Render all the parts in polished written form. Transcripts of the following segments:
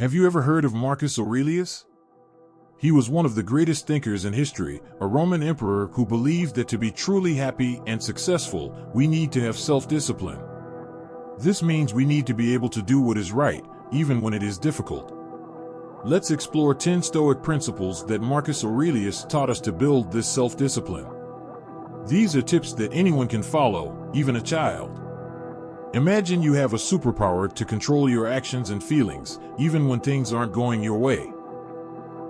Have you ever heard of Marcus Aurelius? He was one of the greatest thinkers in history, a Roman emperor who believed that to be truly happy and successful, we need to have self-discipline. This means we need to be able to do what is right, even when it is difficult. Let's explore 10 Stoic principles that Marcus Aurelius taught us to build this self-discipline. These are tips that anyone can follow, even a child. Imagine you have a superpower to control your actions and feelings, even when things aren't going your way.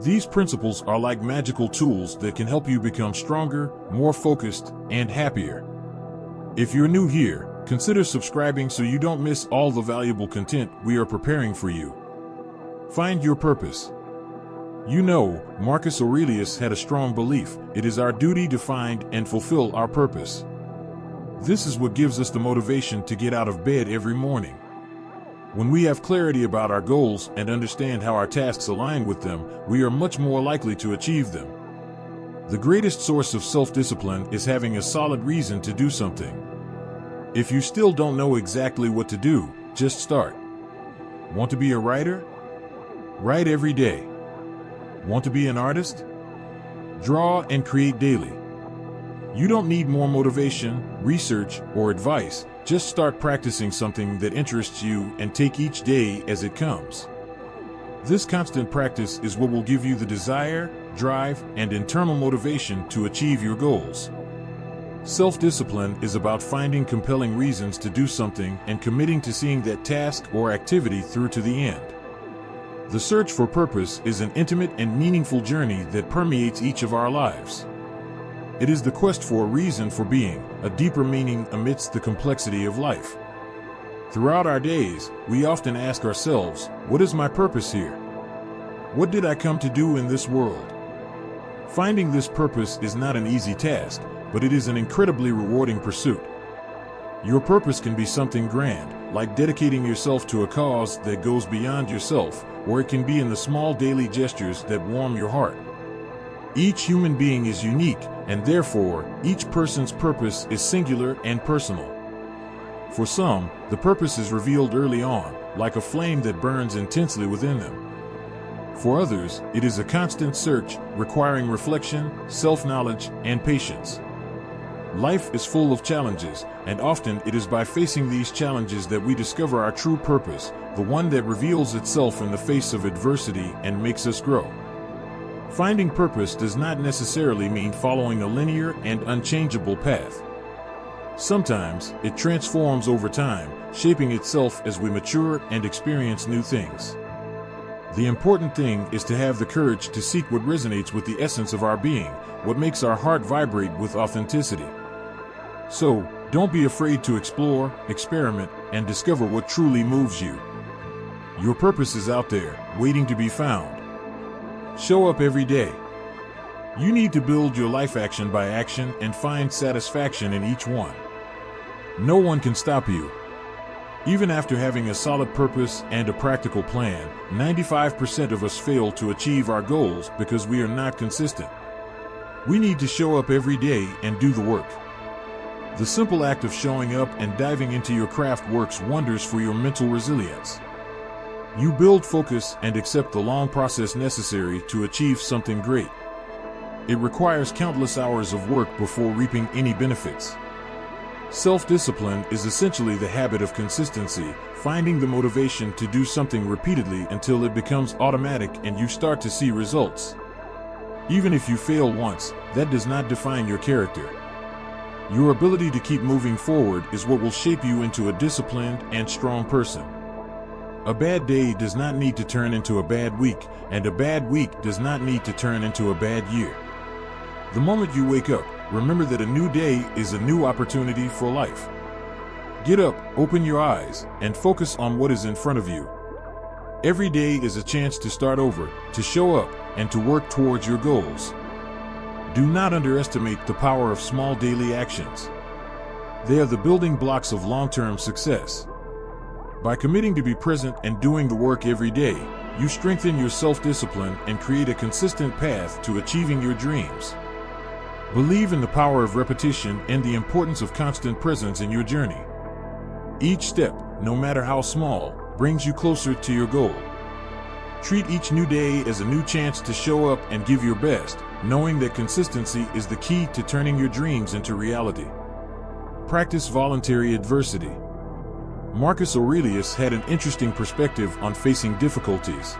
These principles are like magical tools that can help you become stronger, more focused, and happier. If you're new here, consider subscribing so you don't miss all the valuable content we are preparing for you. Find your purpose. You know, Marcus Aurelius had a strong belief: it is our duty to find and fulfill our purpose. This is what gives us the motivation to get out of bed every morning. When we have clarity about our goals and understand how our tasks align with them, we are much more likely to achieve them. The greatest source of self-discipline is having a solid reason to do something. If you still don't know exactly what to do, just start. Want to be a writer? Write every day. Want to be an artist? Draw and create daily. You don't need more motivation, research, or advice. Just start practicing something that interests you and take each day as it comes. This constant practice is what will give you the desire, drive, and internal motivation to achieve your goals. Self-discipline is about finding compelling reasons to do something and committing to seeing that task or activity through to the end. The search for purpose is an intimate and meaningful journey that permeates each of our lives. It is the quest for a reason for being, a deeper meaning amidst the complexity of life. Throughout our days, we often ask ourselves, what is my purpose here? What did I come to do in this world? Finding this purpose is not an easy task, but it is an incredibly rewarding pursuit. Your purpose can be something grand, like dedicating yourself to a cause that goes beyond yourself, or it can be in the small daily gestures that warm your heart. Each human being is unique, and therefore, each person's purpose is singular and personal. For some, the purpose is revealed early on, like a flame that burns intensely within them. For others, it is a constant search, requiring reflection, self-knowledge, and patience. Life is full of challenges, and often it is by facing these challenges that we discover our true purpose, the one that reveals itself in the face of adversity and makes us grow. Finding purpose does not necessarily mean following a linear and unchangeable path. Sometimes, it transforms over time, shaping itself as we mature and experience new things. The important thing is to have the courage to seek what resonates with the essence of our being, what makes our heart vibrate with authenticity. So, don't be afraid to explore, experiment, and discover what truly moves you. Your purpose is out there, waiting to be found. Show up every day. You need to build your life action by action and find satisfaction in each one. No one can stop you. Even after having a solid purpose and a practical plan, 95% of us fail to achieve our goals because we are not consistent. We need to show up every day and do the work. The simple act of showing up and diving into your craft works wonders for your mental resilience. You build focus and accept the long process necessary to achieve something great. It requires countless hours of work before reaping any benefits. Self-discipline is essentially the habit of consistency, finding the motivation to do something repeatedly until it becomes automatic and you start to see results. Even if you fail once, that does not define your character. Your ability to keep moving forward is what will shape you into a disciplined and strong person. A bad day does not need to turn into a bad week, and a bad week does not need to turn into a bad year. The moment you wake up, remember that a new day is a new opportunity for life. Get up, open your eyes, and focus on what is in front of you. Every day is a chance to start over, to show up, and to work towards your goals. Do not underestimate the power of small daily actions. They are the building blocks of long-term success. By committing to be present and doing the work every day, you strengthen your self-discipline and create a consistent path to achieving your dreams. Believe in the power of repetition and the importance of constant presence in your journey. Each step, no matter how small, brings you closer to your goal. Treat each new day as a new chance to show up and give your best, knowing that consistency is the key to turning your dreams into reality. Practice voluntary adversity. Marcus Aurelius had an interesting perspective on facing difficulties.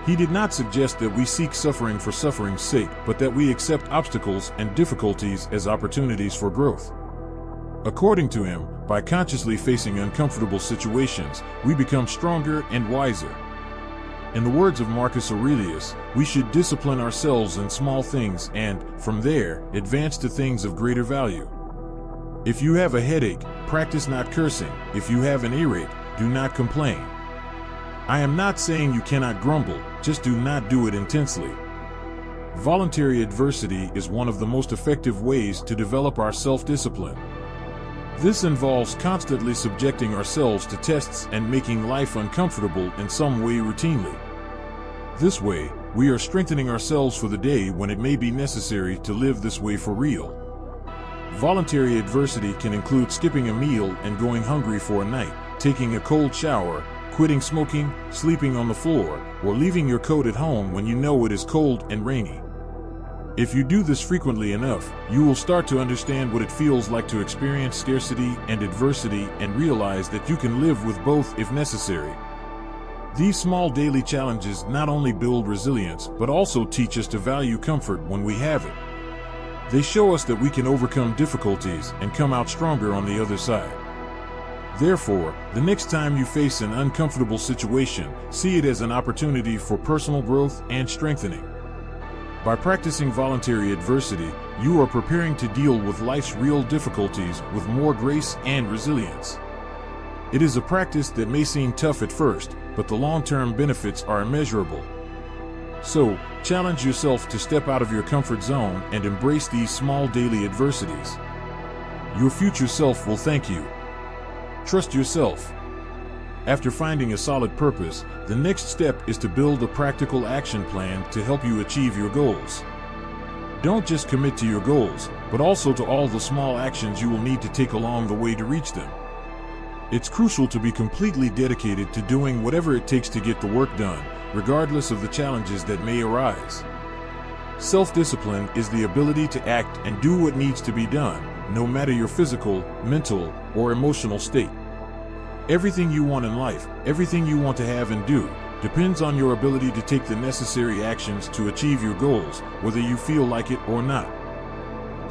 He did not suggest that we seek suffering for suffering's sake, but that we accept obstacles and difficulties as opportunities for growth. According to him, by consciously facing uncomfortable situations, we become stronger and wiser. In the words of Marcus Aurelius, we should discipline ourselves in small things and, from there, advance to things of greater value. If you have a headache, practice not cursing. If you have an earache, do not complain. I am not saying you cannot grumble, just do not do it intensely. Voluntary adversity is one of the most effective ways to develop our self-discipline. This involves constantly subjecting ourselves to tests and making life uncomfortable in some way routinely. This way, we are strengthening ourselves for the day when it may be necessary to live this way for real. Voluntary adversity can include skipping a meal and going hungry for a night, taking a cold shower, quitting smoking, sleeping on the floor, or leaving your coat at home when you know it is cold and rainy. If you do this frequently enough, you will start to understand what it feels like to experience scarcity and adversity and realize that you can live with both if necessary. These small daily challenges not only build resilience but also teach us to value comfort when we have it. They show us that we can overcome difficulties and come out stronger on the other side. Therefore, the next time you face an uncomfortable situation, see it as an opportunity for personal growth and strengthening. By practicing voluntary adversity, you are preparing to deal with life's real difficulties with more grace and resilience. It is a practice that may seem tough at first, but the long-term benefits are immeasurable. So, challenge yourself to step out of your comfort zone and embrace these small daily adversities. Your future self will thank you. Trust yourself. After finding a solid purpose, the next step is to build a practical action plan to help you achieve your goals. Don't just commit to your goals, but also to all the small actions you will need to take along the way to reach them. It's crucial to be completely dedicated to doing whatever it takes to get the work done, regardless of the challenges that may arise. Self-discipline is the ability to act and do what needs to be done, no matter your physical, mental, or emotional state. Everything you want in life, everything you want to have and do, depends on your ability to take the necessary actions to achieve your goals, whether you feel like it or not.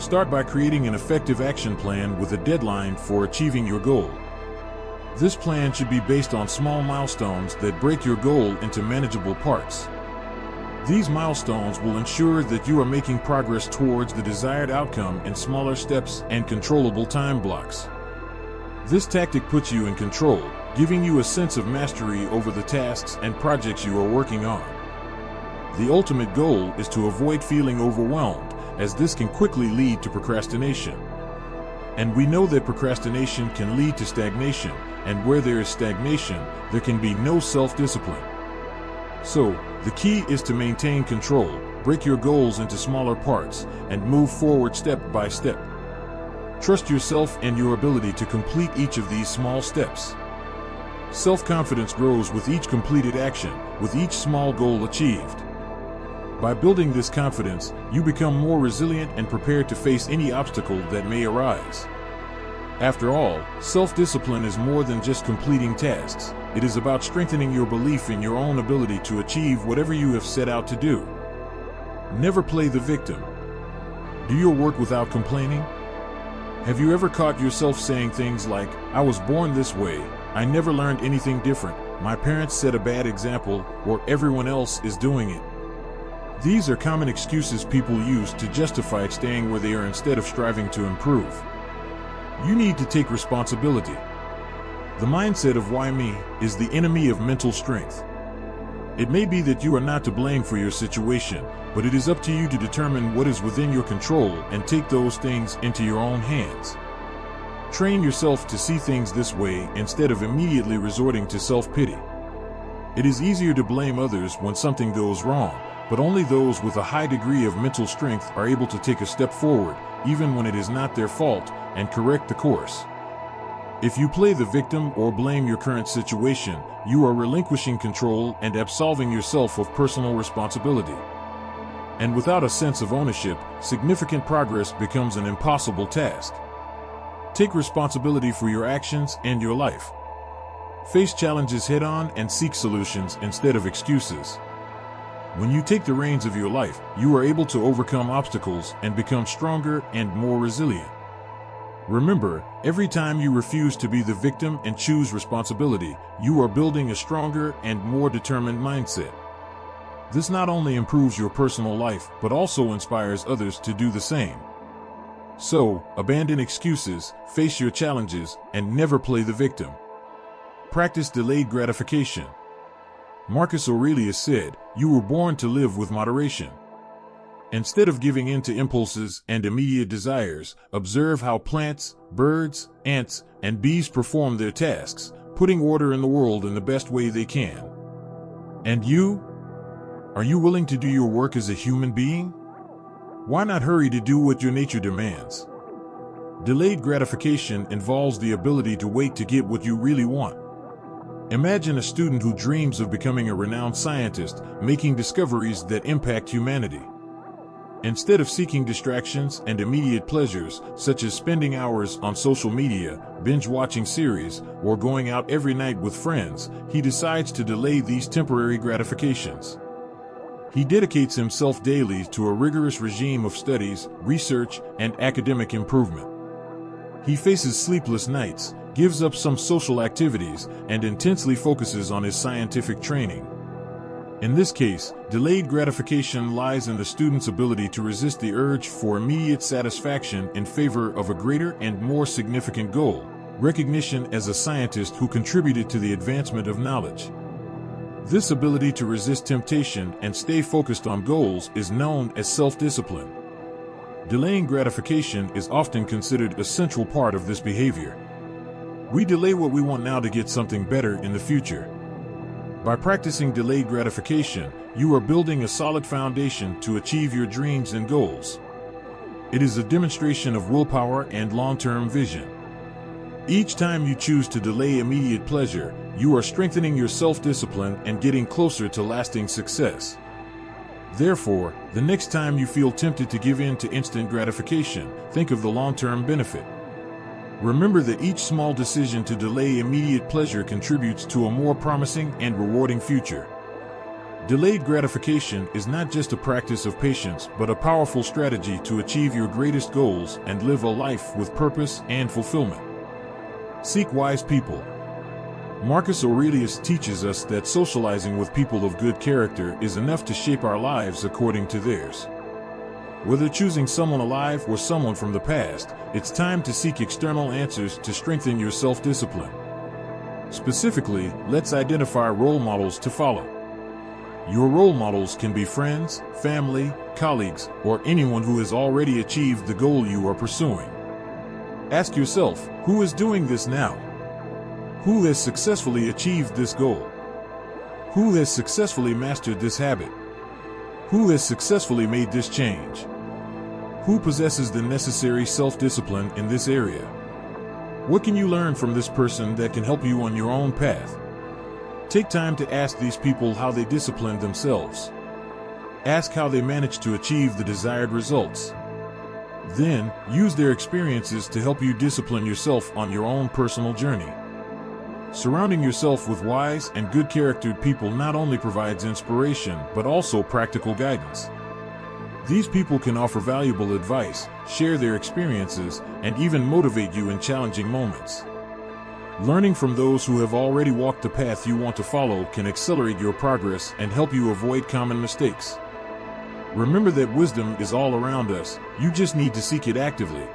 Start by creating an effective action plan with a deadline for achieving your goal. This plan should be based on small milestones that break your goal into manageable parts. These milestones will ensure that you are making progress towards the desired outcome in smaller steps and controllable time blocks. This tactic puts you in control, giving you a sense of mastery over the tasks and projects you are working on. The ultimate goal is to avoid feeling overwhelmed, as this can quickly lead to procrastination. And we know that procrastination can lead to stagnation, and where there is stagnation, there can be no self-discipline. So, the key is to maintain control, break your goals into smaller parts, and move forward step by step. Trust yourself and your ability to complete each of these small steps. Self-confidence grows with each completed action, with each small goal achieved. By building this confidence, you become more resilient and prepared to face any obstacle that may arise. After all, self-discipline is more than just completing tasks. It is about strengthening your belief in your own ability to achieve whatever you have set out to do. Never play the victim. Do your work without complaining. Have you ever caught yourself saying things like, "I was born this way, I never learned anything different, my parents set a bad example," or "everyone else is doing it"? These are common excuses people use to justify staying where they are instead of striving to improve. You need to take responsibility. The mindset of "why me" is the enemy of mental strength. It may be that you are not to blame for your situation, but it is up to you to determine what is within your control and take those things into your own hands. Train yourself to see things this way instead of immediately resorting to self-pity. It is easier to blame others when something goes wrong, but only those with a high degree of mental strength are able to take a step forward, even when it is not their fault, and correct the course. If you play the victim or blame your current situation, you are relinquishing control and absolving yourself of personal responsibility. And without a sense of ownership, significant progress becomes an impossible task. Take responsibility for your actions and your life. Face challenges head-on and seek solutions instead of excuses. When you take the reins of your life, you are able to overcome obstacles and become stronger and more resilient. Remember, every time you refuse to be the victim and choose responsibility, you are building a stronger and more determined mindset. This not only improves your personal life, but also inspires others to do the same. So, abandon excuses, face your challenges, and never play the victim. Practice delayed gratification. Marcus Aurelius said, "You were born to live with moderation." Instead of giving in to impulses and immediate desires, observe how plants, birds, ants, and bees perform their tasks, putting order in the world in the best way they can. And you? Are you willing to do your work as a human being? Why not hurry to do what your nature demands? Delayed gratification involves the ability to wait to get what you really want. Imagine a student who dreams of becoming a renowned scientist, making discoveries that impact humanity. Instead of seeking distractions and immediate pleasures, such as spending hours on social media, binge-watching series, or going out every night with friends, he decides to delay these temporary gratifications. He dedicates himself daily to a rigorous regime of studies, research, and academic improvement. He faces sleepless nights, gives up some social activities, and intensely focuses on his scientific training. In this case, delayed gratification lies in the student's ability to resist the urge for immediate satisfaction in favor of a greater and more significant goal, recognition as a scientist who contributed to the advancement of knowledge. This ability to resist temptation and stay focused on goals is known as self-discipline. Delaying gratification is often considered a central part of this behavior. We delay what we want now to get something better in the future. By practicing delayed gratification, you are building a solid foundation to achieve your dreams and goals. It is a demonstration of willpower and long-term vision. Each time you choose to delay immediate pleasure, you are strengthening your self-discipline and getting closer to lasting success. Therefore, the next time you feel tempted to give in to instant gratification, think of the long-term benefit. Remember that each small decision to delay immediate pleasure contributes to a more promising and rewarding future. Delayed gratification is not just a practice of patience, but a powerful strategy to achieve your greatest goals and live a life with purpose and fulfillment. Seek wise people. Marcus Aurelius teaches us that socializing with people of good character is enough to shape our lives according to theirs. Whether choosing someone alive or someone from the past, it's time to seek external answers to strengthen your self-discipline. Specifically, let's identify role models to follow. Your role models can be friends, family, colleagues, or anyone who has already achieved the goal you are pursuing. Ask yourself, who is doing this now? Who has successfully achieved this goal? Who has successfully mastered this habit? Who has successfully made this change? Who possesses the necessary self-discipline in this area? What can you learn from this person that can help you on your own path? Take time to ask these people how they disciplined themselves. Ask how they managed to achieve the desired results. Then, use their experiences to help you discipline yourself on your own personal journey. Surrounding yourself with wise and good-charactered people not only provides inspiration, but also practical guidance. These people can offer valuable advice, share their experiences, and even motivate you in challenging moments. Learning from those who have already walked the path you want to follow can accelerate your progress and help you avoid common mistakes. Remember that wisdom is all around us, you just need to seek it actively.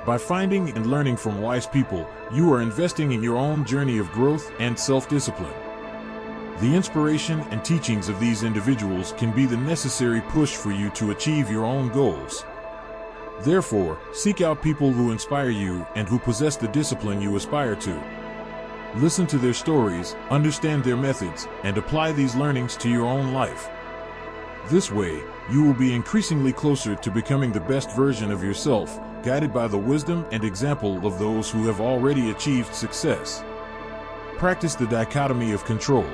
By finding and learning from wise people, you are investing in your own journey of growth and self-discipline. The inspiration and teachings of these individuals can be the necessary push for you to achieve your own goals. Therefore, seek out people who inspire you and who possess the discipline you aspire to. Listen to their stories, understand their methods, and apply these learnings to your own life. This way, you will be increasingly closer to becoming the best version of yourself, guided by the wisdom and example of those who have already achieved success. Practice the dichotomy of control.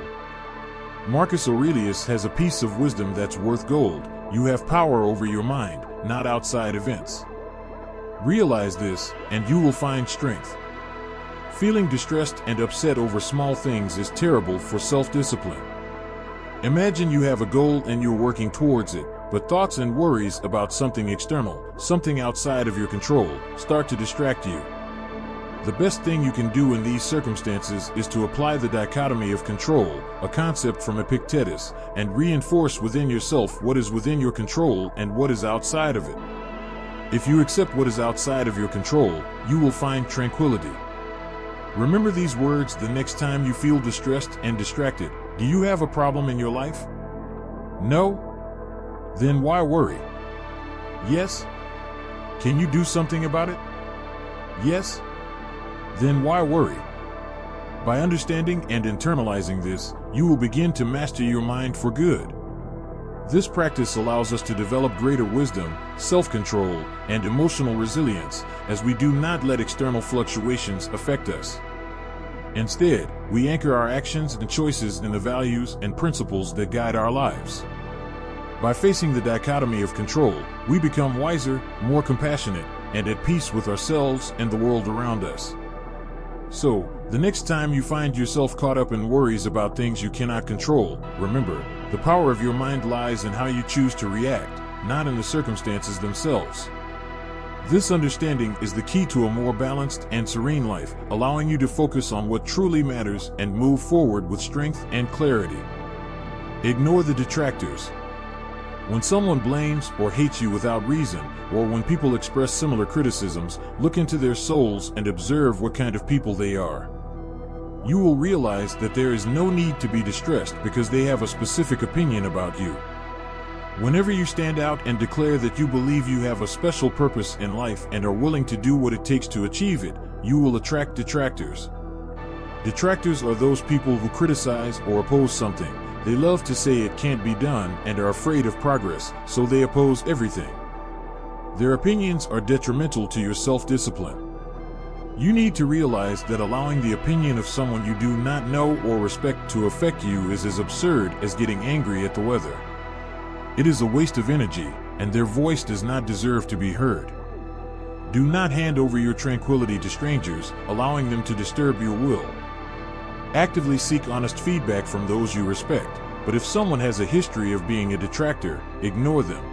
Marcus Aurelius has a piece of wisdom that's worth gold. You have power over your mind, not outside events. Realize this, and you will find strength. Feeling distressed and upset over small things is terrible for self-discipline. Imagine you have a goal and you're working towards it, but thoughts and worries about something external, something outside of your control, start to distract you. The best thing you can do in these circumstances is to apply the dichotomy of control, a concept from Epictetus, and reinforce within yourself what is within your control and what is outside of it. If you accept what is outside of your control, you will find tranquility. Remember these words the next time you feel distressed and distracted. Do you have a problem in your life? No? Then why worry? Yes? Can you do something about it? Yes? Then why worry? By understanding and internalizing this, you will begin to master your mind for good. This practice allows us to develop greater wisdom, self-control, and emotional resilience, as we do not let external fluctuations affect us. Instead, we anchor our actions and choices in the values and principles that guide our lives. By facing the dichotomy of control, we become wiser, more compassionate, and at peace with ourselves and the world around us. So, the next time you find yourself caught up in worries about things you cannot control, remember, the power of your mind lies in how you choose to react, not in the circumstances themselves. This understanding is the key to a more balanced and serene life, allowing you to focus on what truly matters and move forward with strength and clarity. Ignore the detractors. When someone blames or hates you without reason, or when people express similar criticisms, look into their souls and observe what kind of people they are. You will realize that there is no need to be distressed because they have a specific opinion about you. Whenever you stand out and declare that you believe you have a special purpose in life and are willing to do what it takes to achieve it, you will attract detractors. Detractors are those people who criticize or oppose something. They love to say it can't be done and are afraid of progress, so they oppose everything. Their opinions are detrimental to your self-discipline. You need to realize that allowing the opinion of someone you do not know or respect to affect you is as absurd as getting angry at the weather. It is a waste of energy, and their voice does not deserve to be heard. Do not hand over your tranquility to strangers, allowing them to disturb your will. Actively seek honest feedback from those you respect, but if someone has a history of being a detractor, ignore them.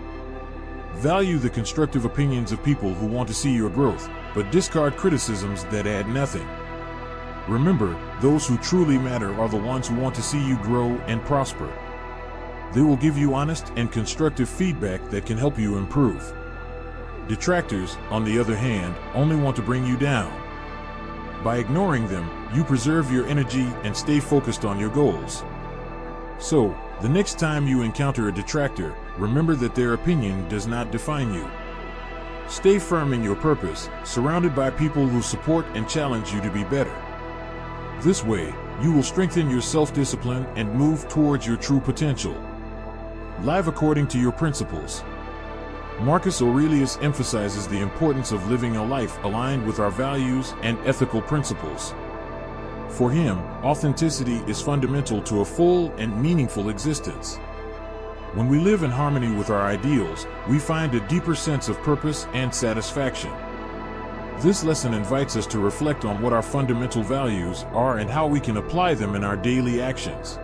Value the constructive opinions of people who want to see your growth, but discard criticisms that add nothing. Remember, those who truly matter are the ones who want to see you grow and prosper. They will give you honest and constructive feedback that can help you improve. Detractors, on the other hand, only want to bring you down. By ignoring them, you preserve your energy and stay focused on your goals. So, the next time you encounter a detractor, remember that their opinion does not define you. Stay firm in your purpose, surrounded by people who support and challenge you to be better. This way, you will strengthen your self-discipline and move towards your true potential. Live according to your principles. Marcus Aurelius emphasizes the importance of living a life aligned with our values and ethical principles. For him, authenticity is fundamental to a full and meaningful existence. When we live in harmony with our ideals, we find a deeper sense of purpose and satisfaction. This lesson invites us to reflect on what our fundamental values are and how we can apply them in our daily actions.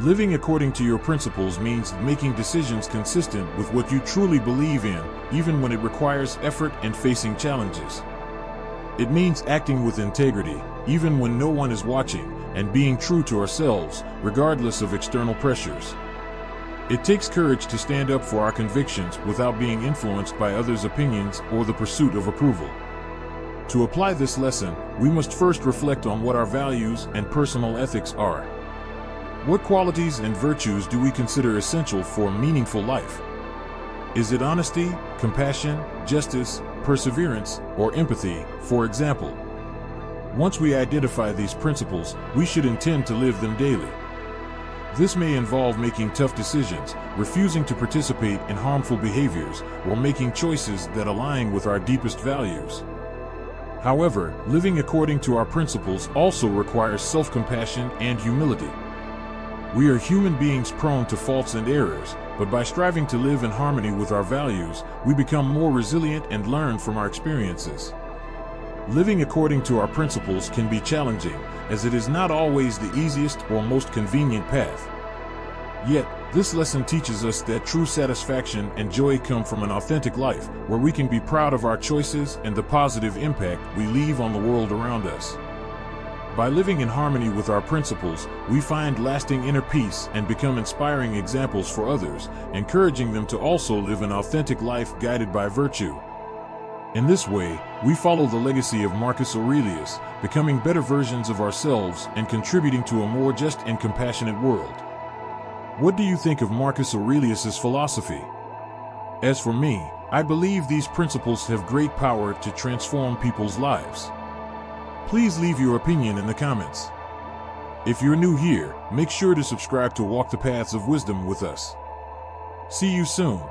Living according to your principles means making decisions consistent with what you truly believe in, even when it requires effort and facing challenges. It means acting with integrity, even when no one is watching, and being true to ourselves, regardless of external pressures. It takes courage to stand up for our convictions without being influenced by others' opinions or the pursuit of approval. To apply this lesson, we must first reflect on what our values and personal ethics are. What qualities and virtues do we consider essential for a meaningful life? Is it honesty, compassion, justice, perseverance, or empathy, for example? Once we identify these principles, we should intend to live them daily. This may involve making tough decisions, refusing to participate in harmful behaviors, or making choices that align with our deepest values. However, living according to our principles also requires self-compassion and humility. We are human beings prone to faults and errors, but by striving to live in harmony with our values, we become more resilient and learn from our experiences. Living according to our principles can be challenging, as it is not always the easiest or most convenient path. Yet, this lesson teaches us that true satisfaction and joy come from an authentic life, where we can be proud of our choices and the positive impact we leave on the world around us. By living in harmony with our principles, we find lasting inner peace and become inspiring examples for others, encouraging them to also live an authentic life guided by virtue. In this way, we follow the legacy of Marcus Aurelius, becoming better versions of ourselves and contributing to a more just and compassionate world. What do you think of Marcus Aurelius's philosophy? As for me, I believe these principles have great power to transform people's lives. Please leave your opinion in the comments. If you're new here, make sure to subscribe to Walk the Paths of Wisdom with us. See you soon.